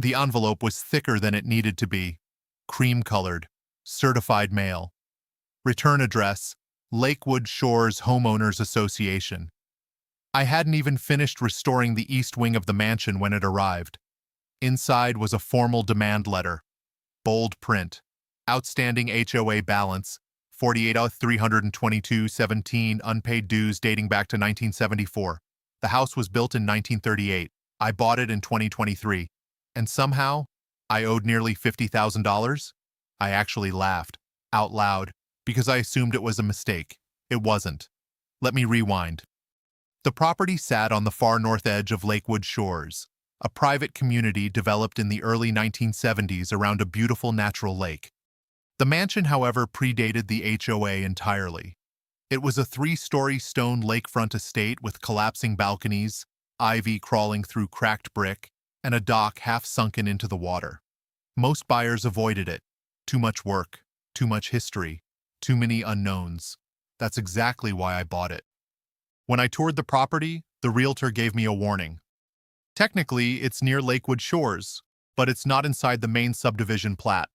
The envelope was thicker than it needed to be, cream-colored, certified mail. Return address, Lakewood Shores Homeowners Association. I hadn't even finished restoring the east wing of the mansion when it arrived. Inside was a formal demand letter. Bold print. Outstanding HOA balance, 48,322.17 unpaid dues dating back to 1974. The house was built in 1938. I bought it in 2023. And somehow, I owed nearly $50,000? I actually laughed, out loud, because I assumed it was a mistake. It wasn't. Let me rewind. The property sat on the far north edge of Lakewood Shores, a private community developed in the early 1970s around a beautiful natural lake. The mansion, however, predated the HOA entirely. It was a 3-story stone lakefront estate with collapsing balconies, ivy crawling through cracked brick, and a dock half sunken into the water. Most buyers avoided it. Too much work, too much history, too many unknowns. That's exactly why I bought it. When I toured the property, the realtor gave me a warning. Technically, it's near Lakewood Shores, but it's not inside the main subdivision plat.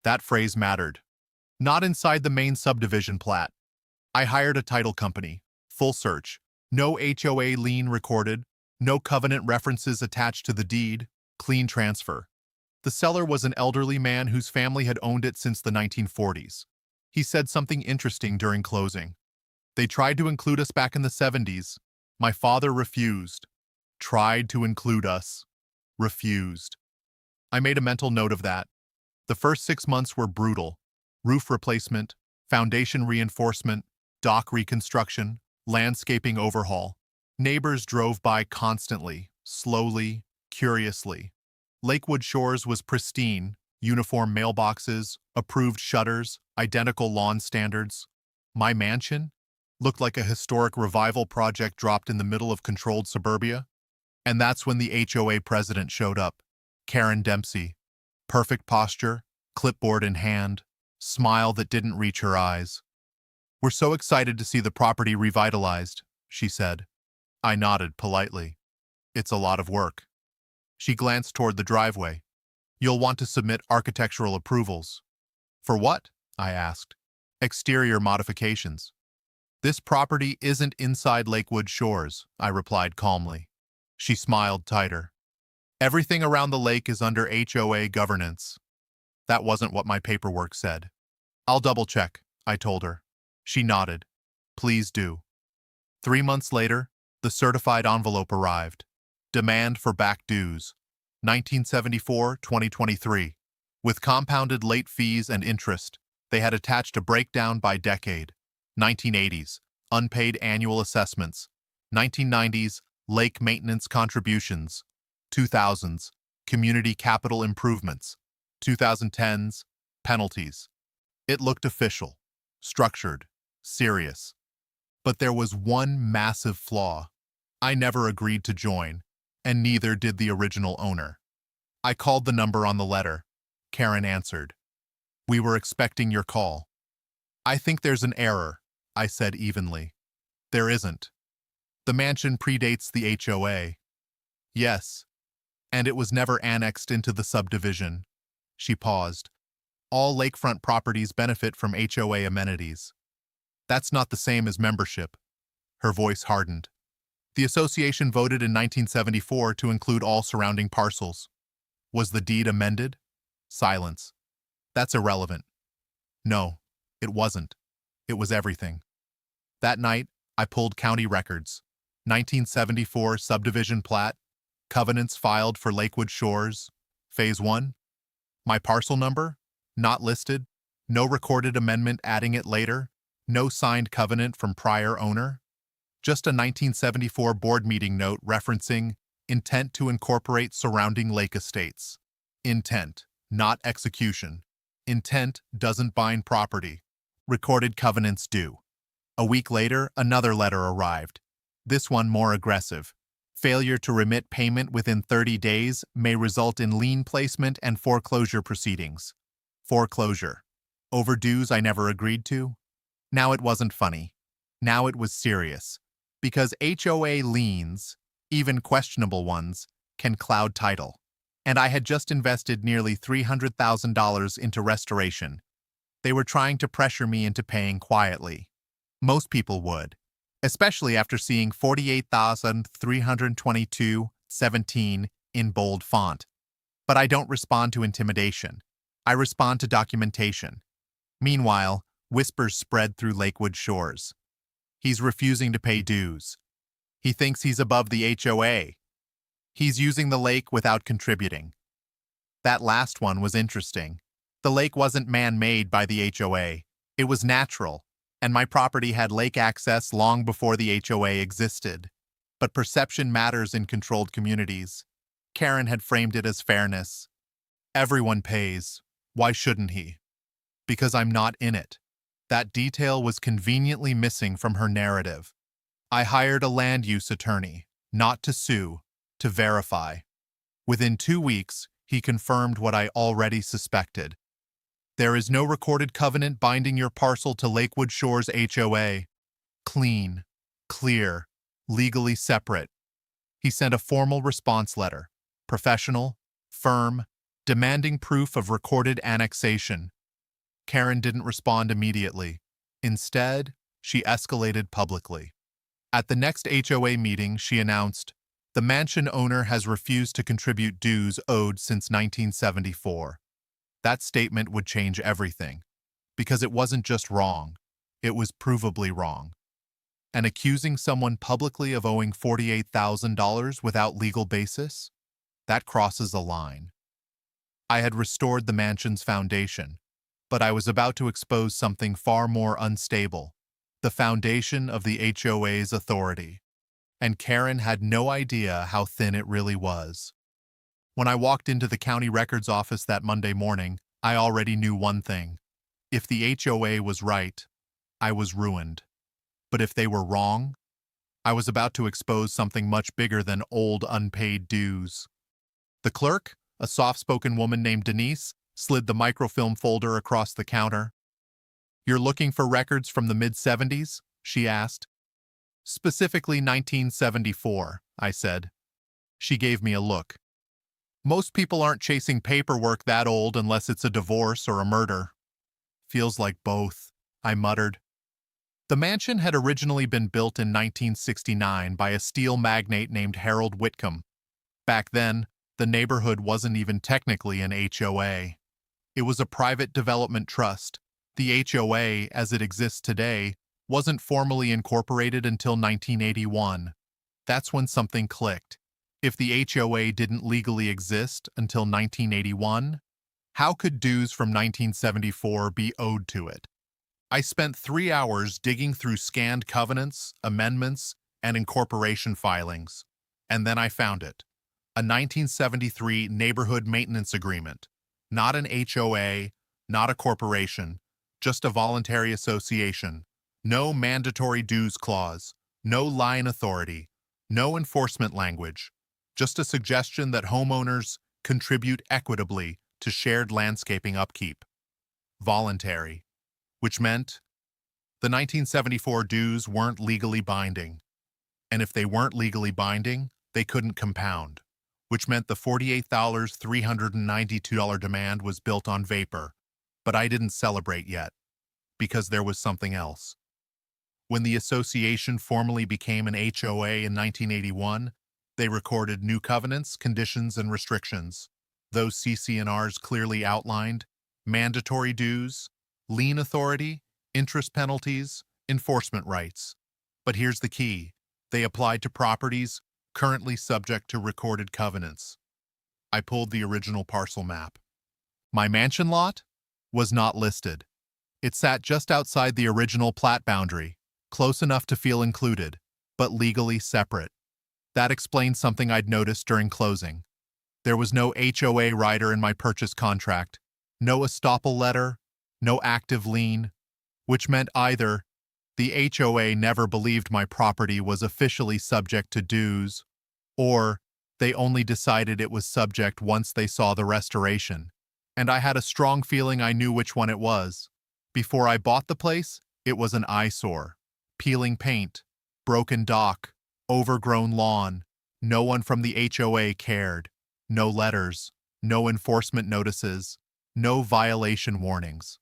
That phrase mattered. Not inside the main subdivision plat. I hired a title company. Full search. No HOA lien recorded. No covenant references attached to the deed. Clean transfer. The seller was an elderly man whose family had owned it since the 1940s. He said something interesting during closing. They tried to include us back in the 70s. My father refused. Tried to include us. Refused. I made a mental note of that. The first 6 months were brutal. Roof replacement, foundation reinforcement, dock reconstruction, landscaping overhaul. Neighbors drove by constantly, slowly, curiously. Lakewood Shores was pristine, uniform mailboxes, approved shutters, identical lawn standards. My mansion looked like a historic revival project dropped in the middle of controlled suburbia. And that's when the HOA president showed up, Karen Dempsey. Perfect posture, clipboard in hand, smile that didn't reach her eyes. "We're so excited to see the property revitalized," she said. I nodded politely. "It's a lot of work." She glanced toward the driveway. "You'll want to submit architectural approvals." "For what?" I asked. "Exterior modifications." "This property isn't inside Lakewood Shores," I replied calmly. She smiled tighter. "Everything around the lake is under HOA governance." That wasn't what my paperwork said. "I'll double-check," I told her. She nodded. "Please do." 3 months later, the certified envelope arrived. Demand for back dues. 1974-2023. With compounded late fees and interest, they had attached a breakdown by decade. 1980s, unpaid annual assessments. 1990s, lake maintenance contributions. 2000s, community capital improvements. 2010s, penalties. It looked official, structured, serious. But there was one massive flaw. I never agreed to join, and neither did the original owner. I called the number on the letter. Karen answered. "We were expecting your call." "I think there's an error," I said evenly. "There isn't. The mansion predates the HOA." "Yes, and it was never annexed into the subdivision." She paused. "All lakefront properties benefit from HOA amenities." "That's not the same as membership." Her voice hardened. "The association voted in 1974 to include all surrounding parcels. Was the deed amended?" Silence. "That's irrelevant." "No, it wasn't. It was everything." That night, I pulled county records. 1974 subdivision plat, covenants filed for Lakewood Shores, Phase 1. My parcel number? Not listed. No recorded amendment adding it later. No signed covenant from prior owner. Just a 1974 board meeting note referencing intent to incorporate surrounding lake estates. Intent, not execution. Intent doesn't bind property. Recorded covenants do. A week later, another letter arrived. This one more aggressive. Failure to remit payment within 30 days may result in lien placement and foreclosure proceedings. Foreclosure. Overdues I never agreed to? Now it wasn't funny. Now it was serious. Because HOA liens, even questionable ones, can cloud title. And I had just invested nearly $300,000 into restoration. They were trying to pressure me into paying quietly. Most people would, especially after seeing 48,322.17 in bold font. But I don't respond to intimidation. I respond to documentation. Meanwhile, whispers spread through Lakewood shores. He's refusing to pay dues. He thinks he's above the HOA. He's using the lake without contributing. That last one was interesting. The lake wasn't man-made by the HOA. It was natural, and my property had lake access long before the HOA existed. But perception matters in controlled communities. Karen had framed it as fairness. Everyone pays. Why shouldn't he? Because I'm not in it. That detail was conveniently missing from her narrative. I hired a land use attorney, not to sue, to verify. Within 2 weeks, he confirmed what I already suspected. There is no recorded covenant binding your parcel to Lakewood Shores HOA. Clean, clear, legally separate. He sent a formal response letter, professional, firm, demanding proof of recorded annexation. Karen didn't respond immediately. Instead, she escalated publicly. At the next HOA meeting, she announced, "The mansion owner has refused to contribute dues owed since 1974. That statement would change everything, because it wasn't just wrong, it was provably wrong. And accusing someone publicly of owing $48,000 without legal basis? That crosses a line. I had restored the mansion's foundation, but I was about to expose something far more unstable, the foundation of the HOA's authority. And Karen had no idea how thin it really was. When I walked into the county records office that Monday morning, I already knew one thing. If the HOA was right, I was ruined. But if they were wrong, I was about to expose something much bigger than old unpaid dues. The clerk, a soft-spoken woman named Denise, slid the microfilm folder across the counter. "You're looking for records from the mid-70s?" she asked. "Specifically 1974, I said. She gave me a look. "Most people aren't chasing paperwork that old unless it's a divorce or a murder." "Feels like both," I muttered. The mansion had originally been built in 1969 by a steel magnate named Harold Whitcomb. Back then, the neighborhood wasn't even technically an HOA. It was a private development trust. The HOA, as it exists today, wasn't formally incorporated until 1981. That's when something clicked. If the HOA didn't legally exist until 1981, how could dues from 1974 be owed to it? I spent 3 hours digging through scanned covenants, amendments, and incorporation filings, and then I found it. A 1973 neighborhood maintenance agreement. Not an HOA, not a corporation, just a voluntary association. No mandatory dues clause, no line authority, no enforcement language. Just a suggestion that homeowners contribute equitably to shared landscaping upkeep. Voluntary, which meant the 1974 dues weren't legally binding. And if they weren't legally binding, they couldn't compound, which meant the $48,392 demand was built on vapor. But I didn't celebrate yet, because there was something else. When the association formally became an HOA in 1981, they recorded new covenants, conditions, and restrictions. Those CC&Rs clearly outlined mandatory dues, lien authority, interest penalties, enforcement rights. But here's the key. They applied to properties currently subject to recorded covenants. I pulled the original parcel map. My mansion lot was not listed. It sat just outside the original plat boundary, close enough to feel included, but legally separate. That explained something I'd noticed during closing. There was no HOA rider in my purchase contract, no estoppel letter, no active lien, which meant either the HOA never believed my property was officially subject to dues, or they only decided it was subject once they saw the restoration. And I had a strong feeling I knew which one it was. Before I bought the place, it was an eyesore. Peeling paint, broken dock, overgrown lawn. No one from the HOA cared. No letters, No enforcement notices, no violation warnings.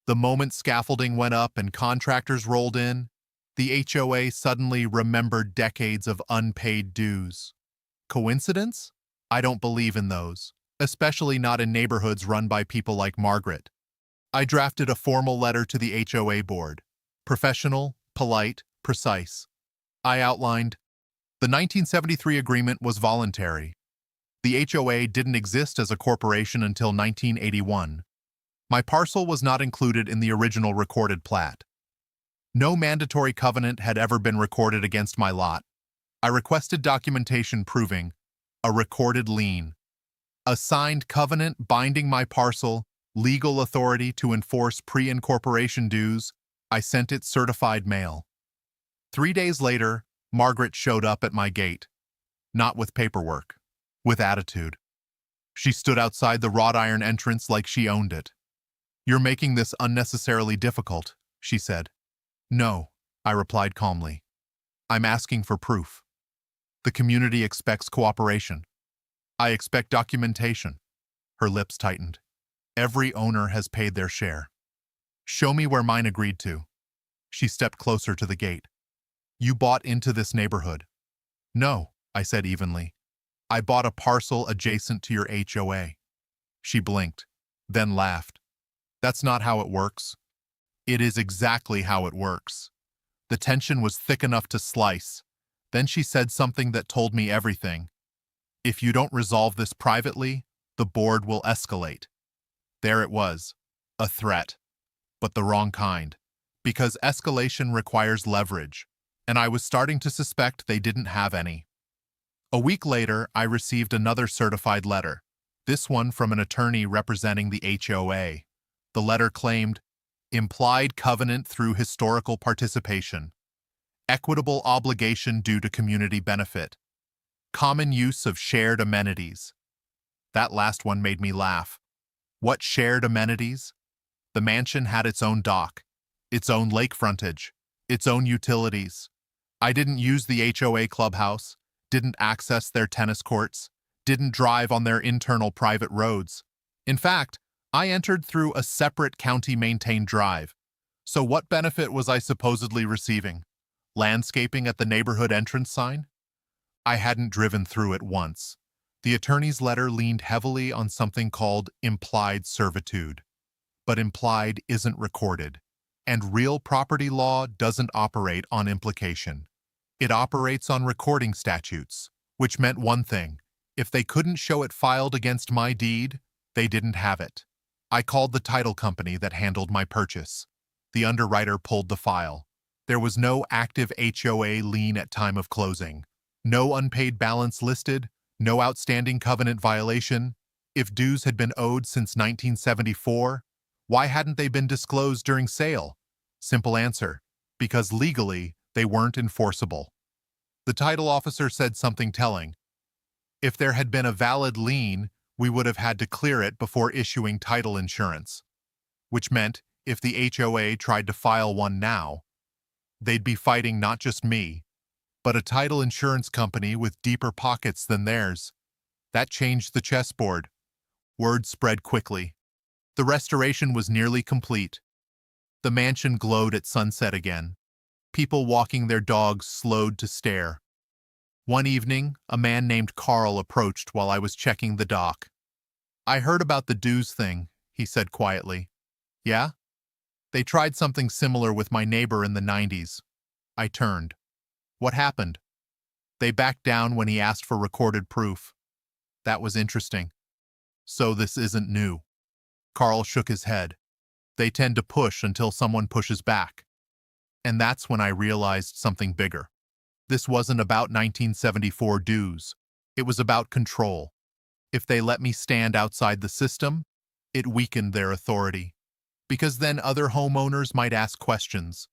The moment scaffolding went up and contractors rolled in, the HOA suddenly remembered decades of unpaid dues. Coincidence? I don't believe in those, especially not in neighborhoods run by people like Margaret. I drafted a formal letter to the HOA board. Professional, polite, precise. I outlined, the 1973 agreement was voluntary. The HOA didn't exist as a corporation until 1981. My parcel was not included in the original recorded plat. No mandatory covenant had ever been recorded against my lot. I requested documentation proving a recorded lien, a signed covenant binding my parcel, legal authority to enforce pre-incorporation dues. I sent it certified mail. 3 days later, Margaret showed up at my gate. Not with paperwork, with attitude. She stood outside the wrought iron entrance like she owned it. "You're making this unnecessarily difficult," she said. "No," I replied calmly. "I'm asking for proof. The community expects cooperation. I expect documentation." Her lips tightened. "Every owner has paid their share. Show me where mine agreed to." She stepped closer to the gate. "You bought into this neighborhood." "No," I said evenly. "I bought a parcel adjacent to your HOA." She blinked, then laughed. "That's not how it works." "It is exactly how it works." The tension was thick enough to slice. Then she said something that told me everything. "If you don't resolve this privately, the board will escalate." There it was, a threat, but the wrong kind, because escalation requires leverage, and I was starting to suspect they didn't have any. A week later, I received another certified letter, this one from an attorney representing the HOA. The letter claimed, "Implied covenant through historical participation. Equitable obligation due to community benefit. Common use of shared amenities." That last one made me laugh. What shared amenities? The mansion had its own dock, its own lake frontage, its own utilities. I didn't use the HOA clubhouse, didn't access their tennis courts, didn't drive on their internal private roads. In fact, I entered through a separate county-maintained drive. So what benefit was I supposedly receiving? Landscaping at the neighborhood entrance sign? I hadn't driven through it once. The attorney's letter leaned heavily on something called implied servitude. But implied isn't recorded, and real property law doesn't operate on implication. It operates on recording statutes, which meant one thing. If they couldn't show it filed against my deed, they didn't have it. I called the title company that handled my purchase. The underwriter pulled the file. There was no active HOA lien at time of closing. No unpaid balance listed, no outstanding covenant violation. If dues had been owed since 1974, why hadn't they been disclosed during sale? Simple answer, because legally, they weren't enforceable. The title officer said something telling. If there had been a valid lien, we would have had to clear it before issuing title insurance. Which meant, if the HOA tried to file one now, they'd be fighting not just me, but a title insurance company with deeper pockets than theirs. That changed the chessboard. Word spread quickly. The restoration was nearly complete. The mansion glowed at sunset again. People walking their dogs slowed to stare. One evening, a man named Carl approached while I was checking the dock. "I heard about the dues thing," he said quietly. "Yeah? They tried something similar with my neighbor in the 90s. I turned. "What happened?" "They backed down when he asked for recorded proof." "That was interesting." "So this isn't new." Carl shook his head. "They tend to push until someone pushes back." And that's when I realized something bigger. This wasn't about 1974 dues. It was about control. If they let me stand outside the system, it weakened their authority. Because then other homeowners might ask questions.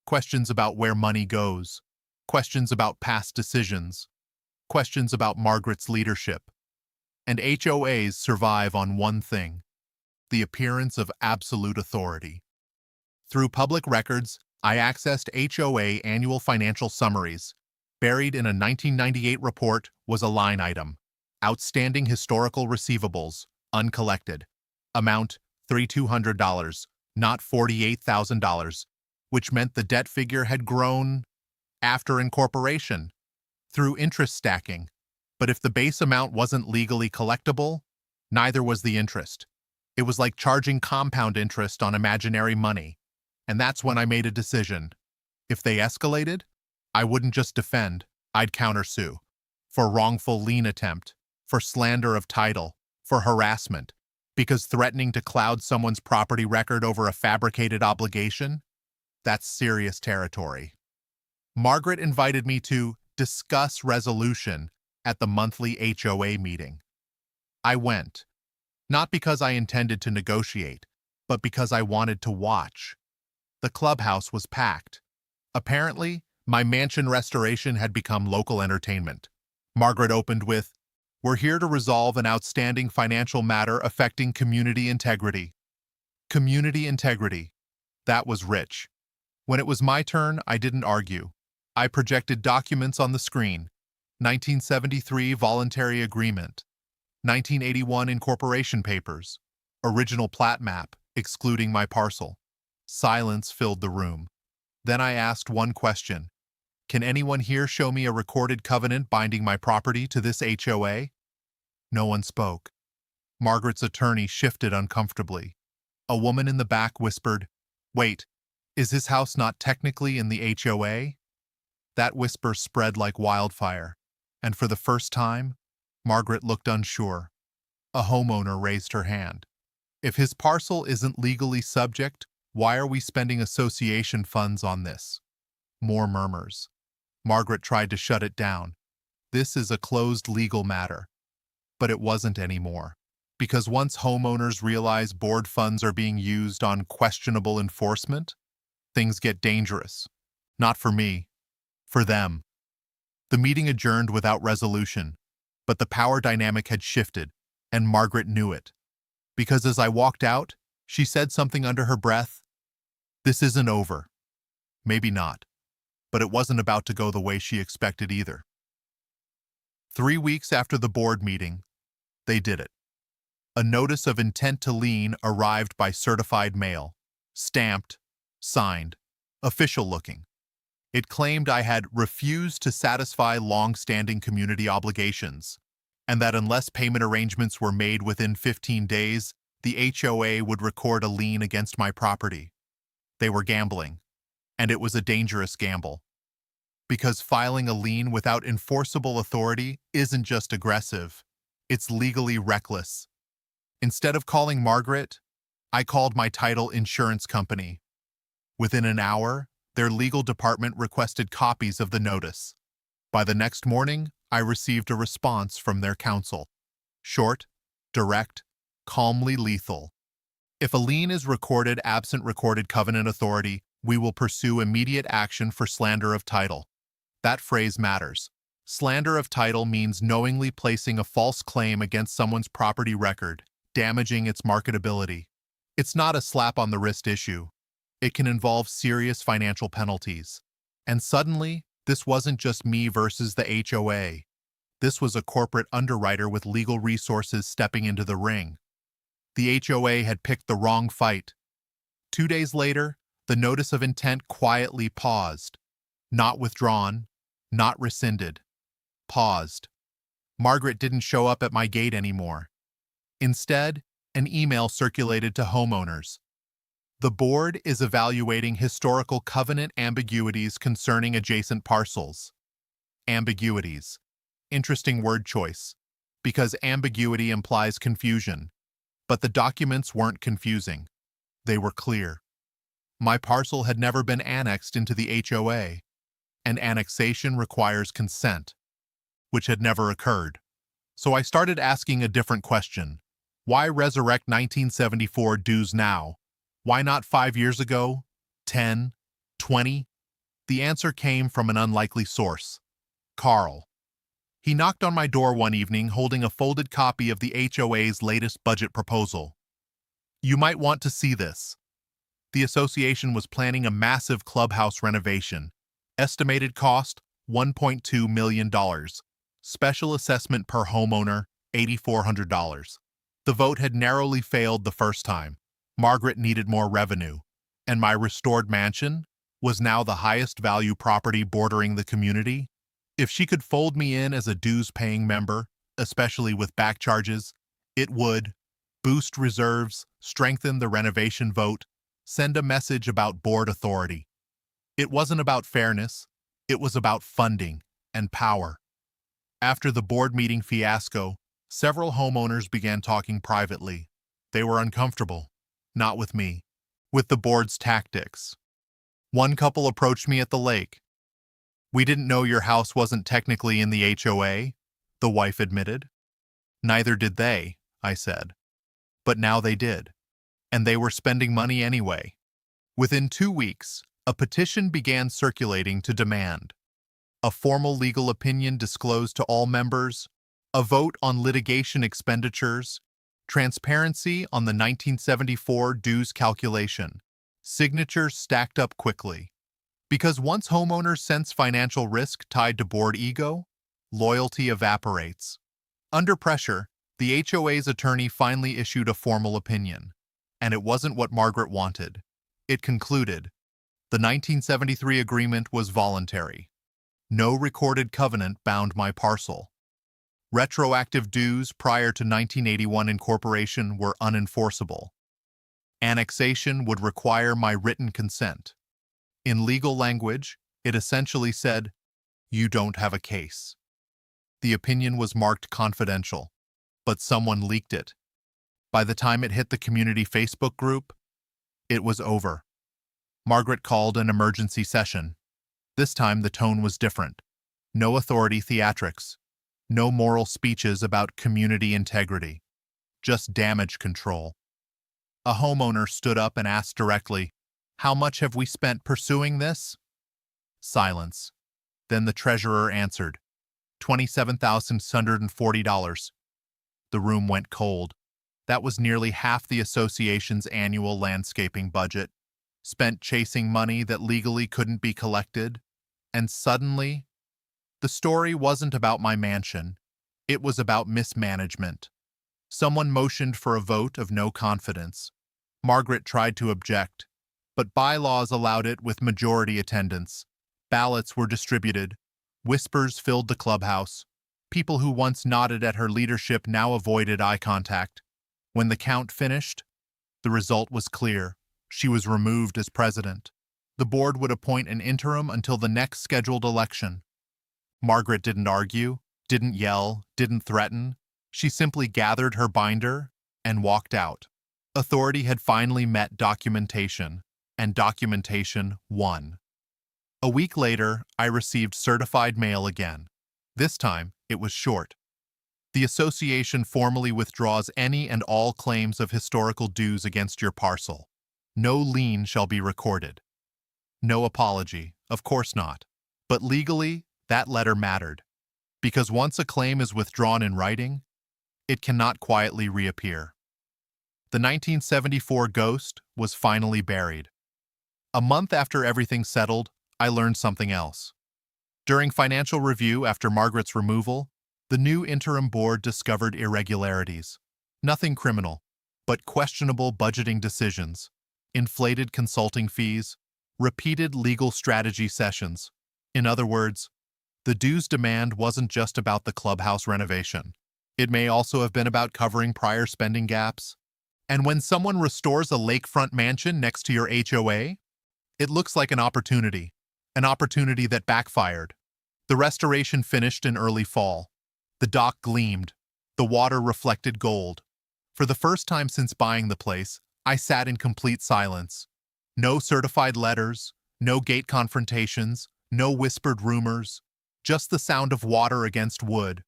Questions about where money goes. Questions about past decisions. Questions about Margaret's leadership. And HOAs survive on one thing: the appearance of absolute authority. Through public records, I accessed HOA annual financial summaries. Buried in a 1998 report was a line item: outstanding historical receivables, uncollected. Amount $3,200, not $48,000, which meant the debt figure had grown after incorporation, through interest stacking. But if the base amount wasn't legally collectible, neither was the interest. It was like charging compound interest on imaginary money. And that's when I made a decision. If they escalated, I wouldn't just defend, I'd countersue. For wrongful lien attempt, for slander of title, for harassment, because threatening to cloud someone's property record over a fabricated obligation? That's serious territory. Margaret invited me to discuss resolution at the monthly HOA meeting. I went, not because I intended to negotiate, but because I wanted to watch. The clubhouse was packed. Apparently, my mansion restoration had become local entertainment. Margaret opened with, "We're here to resolve an outstanding financial matter affecting community integrity." Community integrity. That was rich. When it was my turn, I didn't argue. I projected documents on the screen. 1973 voluntary agreement, 1981 incorporation papers, original plat map, excluding my parcel. Silence filled the room. Then I asked one question. Can anyone here show me a recorded covenant binding my property to this HOA? No one spoke. Margaret's attorney shifted uncomfortably. A woman in the back whispered, "Wait, is his house not technically in the HOA?" That whisper spread like wildfire, and for the first time, Margaret looked unsure. A homeowner raised her hand. If his parcel isn't legally subject, why are we spending association funds on this? More murmurs. Margaret tried to shut it down. This is a closed legal matter. But it wasn't anymore. Because once homeowners realize board funds are being used on questionable enforcement, things get dangerous. Not for me. For them. The meeting adjourned without resolution, but the power dynamic had shifted, and Margaret knew it. Because as I walked out, she said something under her breath. This isn't over. Maybe not. But it wasn't about to go the way she expected either. 3 weeks after the board meeting, they did it. A notice of intent to lien arrived by certified mail, stamped, signed, official-looking. It claimed I had refused to satisfy long-standing community obligations, and that unless payment arrangements were made within 15 days, the HOA would record a lien against my property. They were gambling, and it was a dangerous gamble. Because filing a lien without enforceable authority isn't just aggressive, it's legally reckless. Instead of calling Margaret, I called my title insurance company. Within an hour, their legal department requested copies of the notice. By the next morning, I received a response from their counsel. Short, direct, calmly lethal. If a lien is recorded absent recorded covenant authority, we will pursue immediate action for slander of title. That phrase matters. Slander of title means knowingly placing a false claim against someone's property record, damaging its marketability. It's not a slap-on-the-wrist issue. It can involve serious financial penalties. And suddenly, this wasn't just me versus the HOA. This was a corporate underwriter with legal resources stepping into the ring. The HOA had picked the wrong fight. 2 days later, the notice of intent quietly paused. Not withdrawn, not rescinded. Paused. Margaret didn't show up at my gate anymore. Instead, an email circulated to homeowners. The board is evaluating historical covenant ambiguities concerning adjacent parcels. Ambiguities. Interesting word choice, because ambiguity implies confusion. But the documents weren't confusing. They were clear. My parcel had never been annexed into the HOA, and annexation requires consent, which had never occurred. So I started asking a different question. Why resurrect 1974 dues now? Why not 5 years ago? 10? 20? The answer came from an unlikely source. Carl. He knocked on my door one evening holding a folded copy of the HOA's latest budget proposal. You might want to see this. The association was planning a massive clubhouse renovation. Estimated cost, $1.2 million. Special assessment per homeowner, $8,400. The vote had narrowly failed the first time. Margaret needed more revenue, and my restored mansion was now the highest value property bordering the community. If she could fold me in as a dues-paying member, especially with back charges, it would boost reserves, strengthen the renovation vote, send a message about board authority. It wasn't about fairness, it was about funding and power. After the board meeting fiasco, several homeowners began talking privately. They were uncomfortable, not with me, with the board's tactics. One couple approached me at the lake. "We didn't know your house wasn't technically in the HOA," the wife admitted. "Neither did they," I said. But now they did. And they were spending money anyway. Within 2 weeks, a petition began circulating to demand a formal legal opinion disclosed to all members, a vote on litigation expenditures, transparency on the 1974 dues calculation. Signatures stacked up quickly. Because once homeowners sense financial risk tied to board ego, loyalty evaporates. Under pressure, the HOA's attorney finally issued a formal opinion, and it wasn't what Margaret wanted. It concluded, the 1973 agreement was voluntary. No recorded covenant bound my parcel. Retroactive dues prior to 1981 incorporation were unenforceable. Annexation would require my written consent. In legal language, it essentially said, "You don't have a case." The opinion was marked confidential, but someone leaked it. By the time it hit the community Facebook group, it was over. Margaret called an emergency session. This time the tone was different. No authority theatrics. No moral speeches about community integrity. Just damage control. A homeowner stood up and asked directly, "How much have we spent pursuing this?" Silence. Then the treasurer answered, $27,640. The room went cold. That was nearly half the association's annual landscaping budget, spent chasing money that legally couldn't be collected. And suddenly, the story wasn't about my mansion. It was about mismanagement. Someone motioned for a vote of no confidence. Margaret tried to object, but bylaws allowed it with majority attendance. Ballots were distributed. Whispers filled the clubhouse. People who once nodded at her leadership now avoided eye contact. When the count finished, the result was clear. She was removed as president. The board would appoint an interim until the next scheduled election. Margaret didn't argue, didn't yell, didn't threaten. She simply gathered her binder and walked out. Authority had finally met documentation, and documentation won. A week later, I received certified mail again. This time, it was short. The association formally withdraws any and all claims of historical dues against your parcel. No lien shall be recorded. No apology, of course not. But legally, that letter mattered. Because once a claim is withdrawn in writing, it cannot quietly reappear. The 1974 ghost was finally buried. A month after everything settled, I learned something else. During financial review after Margaret's removal, the new interim board discovered irregularities. Nothing criminal, but questionable budgeting decisions, inflated consulting fees, repeated legal strategy sessions. In other words, the dues demand wasn't just about the clubhouse renovation. It may also have been about covering prior spending gaps. And when someone restores a lakefront mansion next to your HOA, it looks like an opportunity that backfired. The restoration finished in early fall. The dock gleamed. The water reflected gold. For the first time since buying the place, I sat in complete silence. No certified letters, no gate confrontations, no whispered rumors, just the sound of water against wood.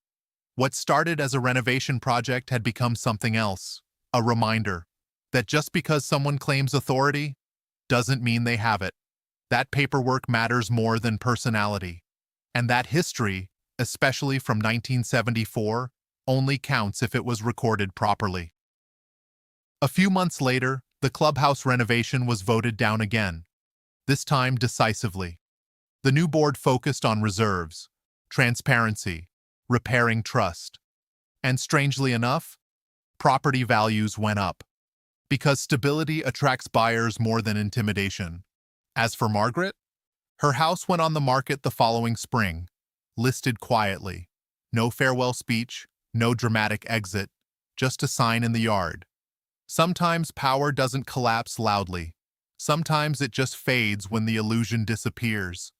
What started as a renovation project had become something else, a reminder that just because someone claims authority doesn't mean they have it. That paperwork matters more than personality. And that history, especially from 1974, only counts if it was recorded properly. A few months later, the clubhouse renovation was voted down again, this time decisively. The new board focused on reserves, transparency, repairing trust. And strangely enough, Property values went up because stability attracts buyers more than intimidation. As for Margaret, her house went on the market the following spring, listed quietly. No farewell speech, no dramatic exit, just a sign in the yard. Sometimes power doesn't collapse loudly. Sometimes it just fades when the illusion disappears.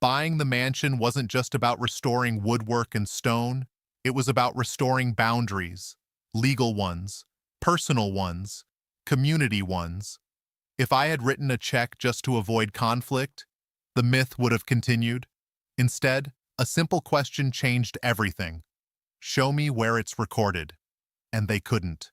Buying the mansion wasn't just about restoring woodwork and stone, it was about restoring boundaries, legal ones, personal ones, community ones. If I had written a check just to avoid conflict, the myth would have continued. Instead, a simple question changed everything. Show me where it's recorded. And they couldn't.